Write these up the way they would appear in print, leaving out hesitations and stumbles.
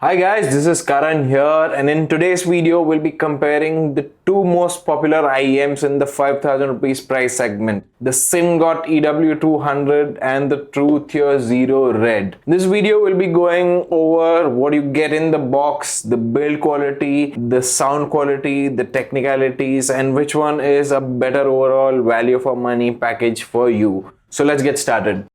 Hi guys, this is Karan here, and in today's video we'll be comparing the two most popular IEMs in the 5000 rupees price segment, the Simgot EW200 and the Truthear Zero Red. This video will be going over what you get in the box, the build quality, the sound quality, the technicalities, and which one is a better overall value for money package for you. So let's get started.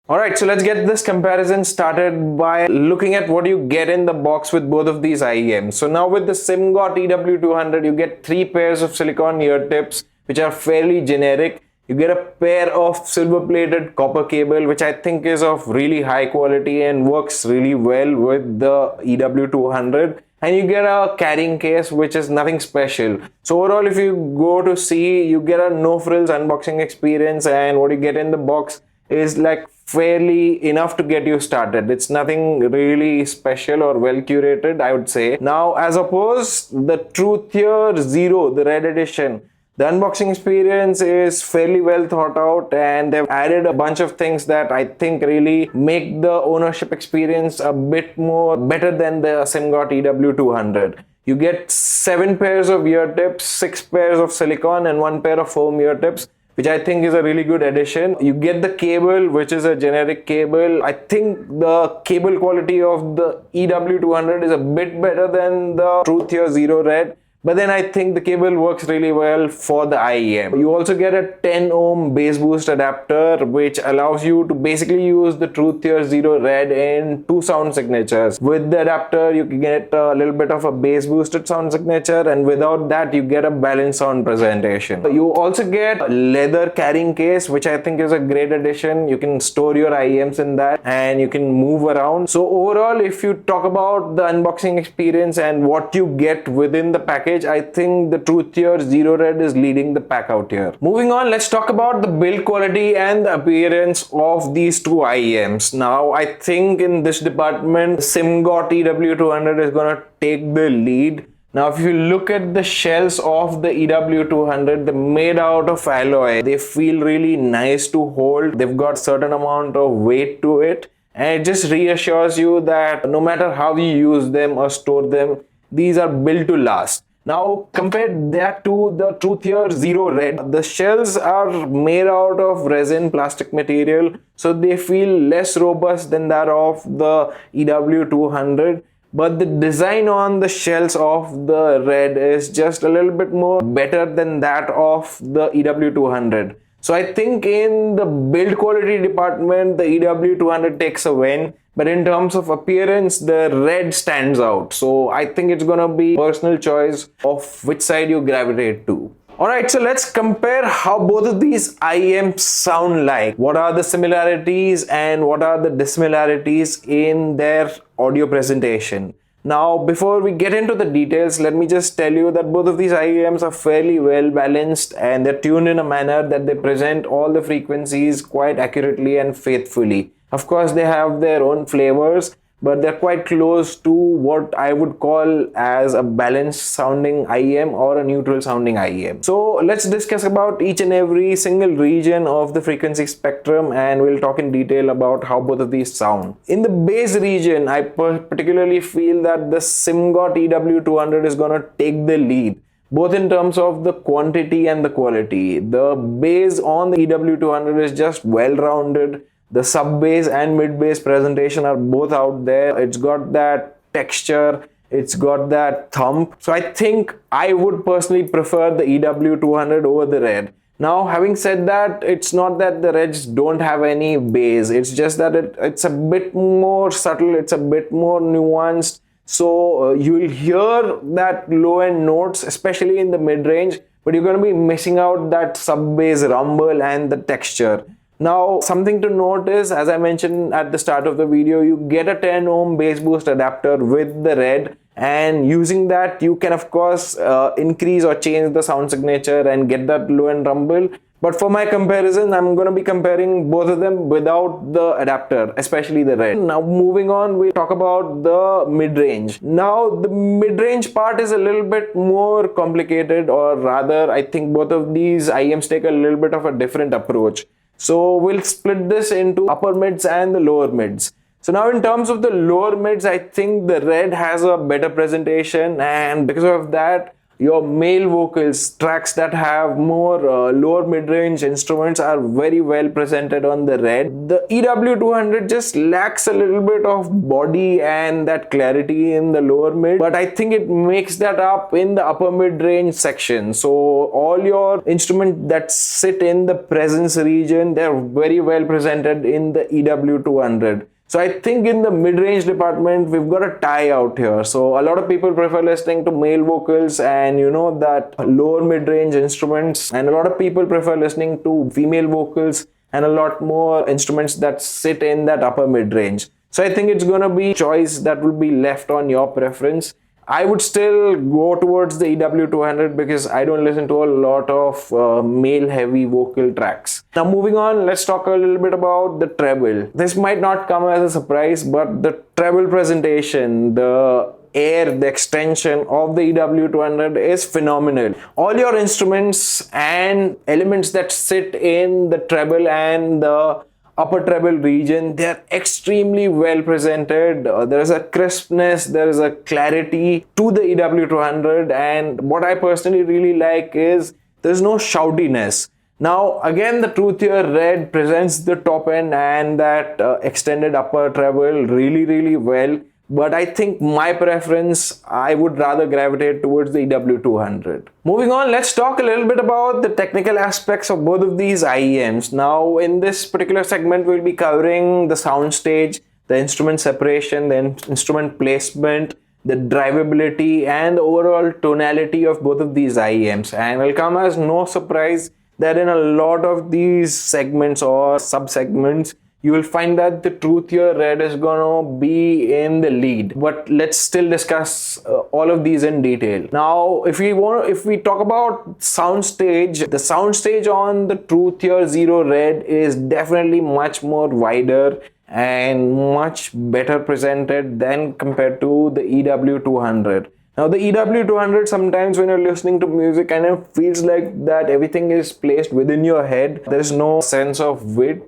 Alright, so let's get this comparison started by looking at what you get in the box with both of these IEMs. So now with the Simgot EW200, you get 3 pairs of silicone ear tips, which are fairly generic. You get a pair of silver-plated copper cable, which I think is of really high quality and works really well with the EW200. And you get a carrying case, which is nothing special. So overall, if you go to see, you get a no-frills unboxing experience, and what you get in the box is like fairly enough to get you started. It's nothing really special or well curated, I would say. Now, as opposed the Truthear Zero, the red edition, the unboxing experience is fairly well thought out, and they've added a bunch of things that I think really make the ownership experience a bit more better than the Simgot EW200. You get 7 pairs of ear tips, 6 pairs of silicone, and 1 pair of foam ear tips, which I think is a really good addition. You get the cable, which is a generic cable. I think the cable quality of the EW200 is a bit better than the Truthear Zero Red, but then I think the cable works really well for the IEM. You also get a 10 ohm bass boost adapter, which allows you to basically use the Truthear Zero Red in 2 sound signatures. With the adapter, you can get a little bit of a bass boosted sound signature, and without that, you get a balanced sound presentation. You also get a leather carrying case, which I think is a great addition. You can store your IEMs in that and you can move around. So overall, if you talk about the unboxing experience and what you get within the package, I think the Truthear Zero Red is leading the pack out here. Moving on, let's talk about the build quality and the appearance of these two IEMs. Now, I think in this department, Simgot EW200 is going to take the lead. Now, if you look at the shells of the EW200, they're made out of alloy. They feel really nice to hold. They've got certain amount of weight to it, and it just reassures you that no matter how you use them or store them, these are built to last. Now, compare that to the Truthear Zero Red. The shells are made out of resin plastic material, so they feel less robust than that of the EW200. But the design on the shells of the Red is just a little bit more better than that of the EW200. So I think in the build quality department, the EW200 takes a win. But in terms of appearance, the Red stands out. So I think it's gonna be personal choice of which side you gravitate to. Alright, so let's compare how both of these IEMs sound like. What are the similarities and what are the dissimilarities in their audio presentation? Now, before we get into the details, let me just tell you that both of these IEMs are fairly well balanced, and they're tuned in a manner that they present all the frequencies quite accurately and faithfully. Of course, they have their own flavors, but they're quite close to what I would call as a balanced sounding IEM or a neutral sounding IEM. So let's discuss about each and every single region of the frequency spectrum, and we'll talk in detail about how both of these sound. In the bass region, I particularly feel that the Simgot EW200 is gonna take the lead, both in terms of the quantity and the quality. The bass on the EW200 is just well-rounded. The sub bass and mid bass presentation are both out there. It's got that texture, it's got that thump. So I think I would personally prefer the EW200 over the Red. Now, having said that, it's not that the Reds don't have any bass. It's just that it's a bit more subtle, it's a bit more nuanced. So you'll hear that low end notes, especially in the mid range, but you're going to be missing out that sub bass rumble and the texture. Now, something to note is, as I mentioned at the start of the video, you get a 10 ohm bass boost adapter with the Red, and using that you can of course increase or change the sound signature and get that low end rumble. But for my comparison, I'm going to be comparing both of them without the adapter, especially the Red. Now, moving on, we talk about the mid-range. Now, the mid-range part is a little bit more complicated, or rather, I think both of these IEMs take a little bit of a different approach. So we'll split this into upper mids and the lower mids. So now in terms of the lower mids, I think the red has a better presentation, and because of that, your male vocals, tracks that have more lower mid-range instruments are very well presented on the red. The EW200 just lacks a little bit of body and that clarity in the lower mid, but I think it makes that up in the upper mid-range section. So all your instruments that sit in the presence region, they're very well presented in the EW200. So I think in the mid-range department, we've got a tie out here. So a lot of people prefer listening to male vocals and that lower mid-range instruments, and a lot of people prefer listening to female vocals and a lot more instruments that sit in that upper mid-range. So I think it's going to be a choice that will be left on your preference. I would still go towards the EW200 because I don't listen to a lot of male heavy vocal tracks. Now moving on, let's talk a little bit about the treble. This might not come as a surprise, but the treble presentation, the extension of the EW200 is phenomenal. All your instruments and elements that sit in the treble and the upper treble region, they're extremely well presented. There is a crispness, there is a clarity to the EW200, and what I personally really like is there's no shoutiness. Now again, the Truthear red presents the top end and that extended upper treble really well, but I think my preference, I would rather gravitate towards the EW200. Moving on, let's talk a little bit about the technical aspects of both of these IEMs. Now in this particular segment, we'll be covering the soundstage, the instrument separation, the instrument placement, the drivability, and the overall tonality of both of these IEMs. And it will come as no surprise that in a lot of these segments or sub-segments, you will find that the Truthear red is gonna be in the lead. But let's still discuss all of these in detail. Now, if we talk about soundstage, the soundstage on the Truthear Zero Red is definitely much more wider and much better presented than compared to the EW200. Now the EW200, sometimes when you're listening to music, kind of feels like that everything is placed within your head. There is no sense of width.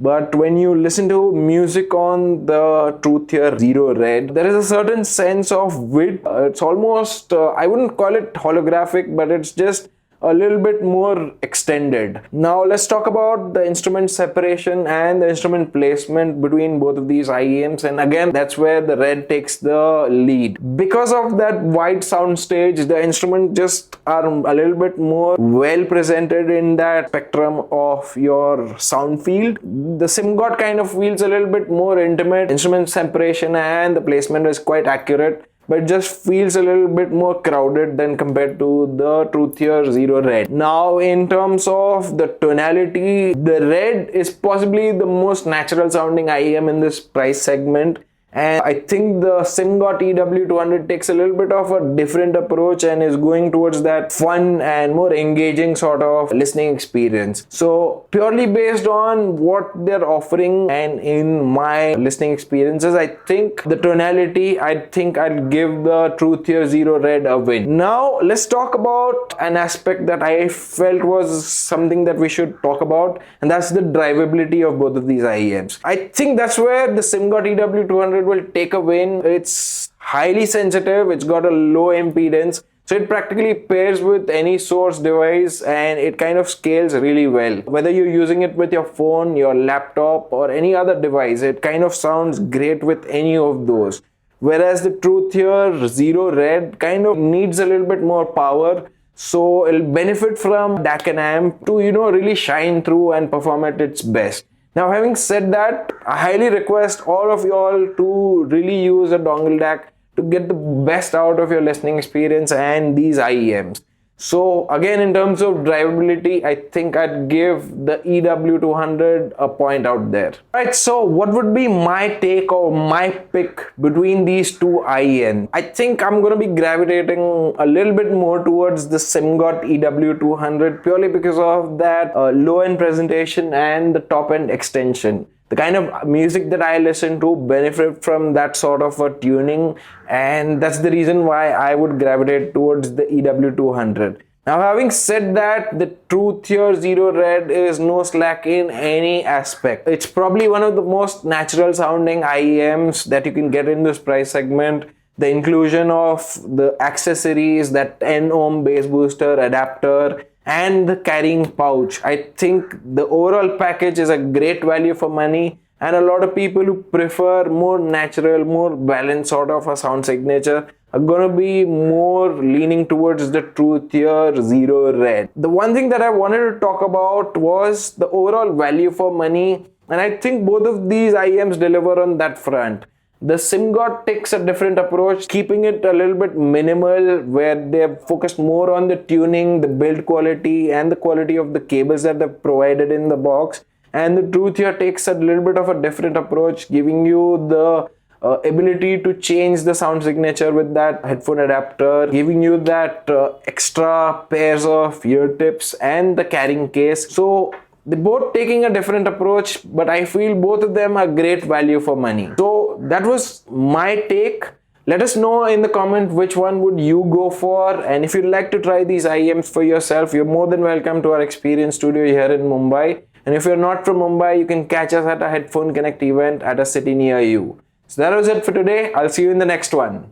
But when you listen to music on the Truthear Zero Red, there is a certain sense of width. It's almost, I wouldn't call it holographic, but it's just a little bit more extended. Now let's talk about the instrument separation and the instrument placement between both of these IEMs, and again that's where the red takes the lead. Because of that wide sound stage, the instruments just are a little bit more well presented in that spectrum of your sound field. The Simgot kind of feels a little bit more intimate. Instrument separation and the placement is quite accurate, but it just feels a little bit more crowded than compared to the Truthear Zero Red. Now in terms of the tonality, the red is possibly the most natural sounding IEM in this price segment, and I think the Simgot EW200 takes a little bit of a different approach and is going towards that fun and more engaging sort of listening experience. So purely based on what they're offering and in my listening experiences, I think the tonality, I think I'd give the Truthear Zero Red a win. Now let's talk about an aspect that I felt was something that we should talk about, and that's the drivability of both of these IEMs. I think that's where the Simgot EW200 will take a win. It's highly sensitive, it's got a low impedance, so it practically pairs with any source device and it kind of scales really well. Whether you're using it with your phone, your laptop, or any other device, it kind of sounds great with any of those. Whereas the Truthear Zero Red kind of needs a little bit more power, so it'll benefit from DAC and amp to really shine through and perform at its best. Now having said that, I highly request all of y'all to really use a dongle DAC to get the best out of your listening experience and these IEMs. So again, in terms of drivability, I think I'd give the EW200 a point out there. Right, so what would be my take or my pick between these two IEMs? I think I'm going to be gravitating a little bit more towards the Simgot EW200 purely because of that low end presentation and the top end extension. The kind of music that I listen to benefit from that sort of a tuning, and that's the reason why I would gravitate towards the EW200. Now, having said that, the Truthear Zero Red is no slack in any aspect. It's probably one of the most natural sounding IEMs that you can get in this price segment. The inclusion of the accessories, that 10 ohm bass booster adapter, and the carrying pouch. I think the overall package is a great value for money, and a lot of people who prefer more natural, more balanced sort of a sound signature are gonna be more leaning towards the Truthear Zero Red. The one thing that I wanted to talk about was the overall value for money, and I think both of these IEMs deliver on that front. The Simgot takes a different approach, keeping it a little bit minimal, where they've focused more on the tuning, the build quality, and the quality of the cables that they've provided in the box. And the Truthear takes a little bit of a different approach, giving you the ability to change the sound signature with that headphone adapter, giving you that extra pairs of ear tips and the carrying case. So they're both taking a different approach, but I feel both of them are great value for money. So that was my take. Let us know in the comment which one would you go for, and if you'd like to try these IEMs for yourself, you're more than welcome to our experience studio here in Mumbai. And if you're not from Mumbai, you can catch us at a Headphone Connect event at a city near you. So that was it for today. I'll see you in the next one.